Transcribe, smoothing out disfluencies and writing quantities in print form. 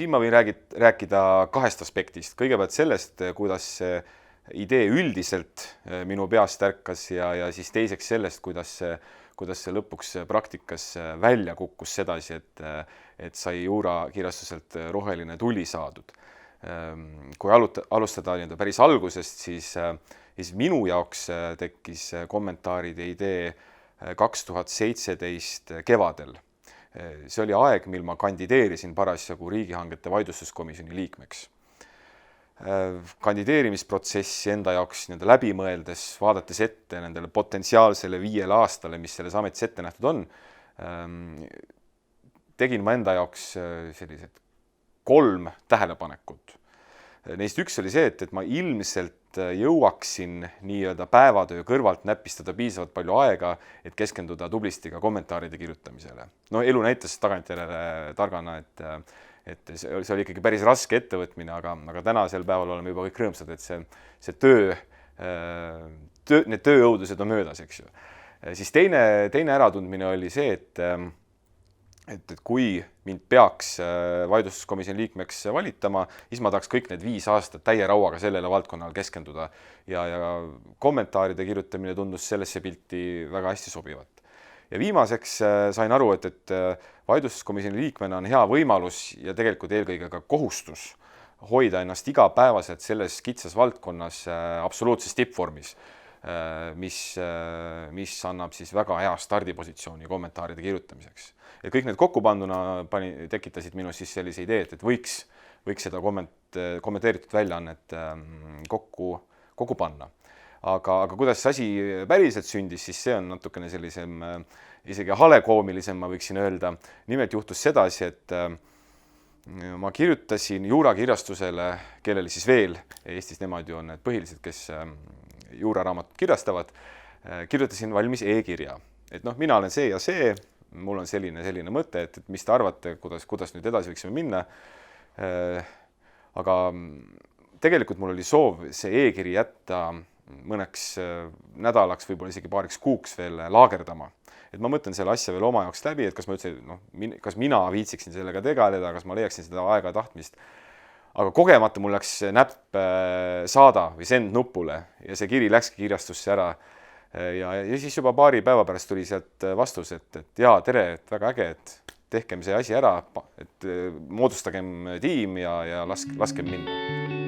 siin ma võin rääkida kahest aspektist. Kõigepealt sellest, kuidas see idee üldiselt minu peast ärkas ja siis teiseks sellest, kuidas see lõpuks praktikas välja kukkus sedasi, et sai juurakirjastuselt roheline tuli saadud. Kui alustada päris algusest, siis minu jaoks tekkis kommentaaride idee 2017 kevadel. See oli aeg, mil ma kandideerisin parasjagu riigihangete vaidlustuskomisjoni liikmeks. Kandideerimisprotsessi enda jaoks läbi mõeldes, vaadates ette nendele potentsiaalsele 5 aastale, mis selles ametis ette nähtud on, tegin ma enda jaoks sellised 3 tähelepanekut. Neist üks oli see, et ma ilmselt jõuaksin nii-öelda päevatöö kõrvalt näpistada piisavalt palju aega, et keskenduda tublisti ka kommentaaride kirjutamisele. No elu näitas tagantjärele targana, et see oli ikkagi päris raske ettevõtmine, aga tänasel päeval oleme juba kõik rõõmsad, et see need tööõudused on möödas, eks ju. Siis teine äratundmine oli see, et kui mind peaks vaidlustuskomisjoni liikmeks valitama, siis ma tahaks kõik need 5 aastat täie rauaga sellele valdkonnale keskenduda ja kommentaaride kirjutamine tundus sellesse pilti väga hästi sobivat. Ja viimaseks sain aru, et vaidlustuskomisjoni liikmena on hea võimalus ja tegelikult eelkõige ka kohustus hoida ennast igapäevaselt selles kitsas valdkonnas absoluutses tippvormis, mis annab siis väga hea stardipositsiooni kommentaaride kirjutamiseks. Ja kõik need kokkupanduna tekitasid minus siis sellise idee, et võiks seda kommenteeritud väljaannet kokku panna. Aga kuidas see asi päriselt sündis, siis see on natukene sellisem, isegi halekoomilisem, ma võiksin öelda. Nimelt juhtus sedasi, et ma kirjutasin juurakirjastusele, kellele siis veel, Eestis nemad ju on need põhilised, kes juuraraamatut kirjastavad, kirjutasin valmis e-kirja. Et mina olen see ja see, mul on selline mõte, et mis te arvate, kuidas nüüd edasi võiksime minna. Aga tegelikult mul oli soov see e-kiri jätta mõneks nädalaks, võib-olla isegi paariks kuuks veel laagerdama. Et ma mõtlen selle asja veel oma jaoks läbi, et kas mina viitsiksin sellega tegeleda, kas ma leiaksin seda aega tahtmist. Aga kogemata mul läks näpp saada või send nupule ja see kiri läkski kirjastusse ära. Ja siis juba paari päeva pärast tuli sealt vastus, et jaa, tere, et väga äge, et tehkem see asi ära, et moodustagem tiim ja laskem minna.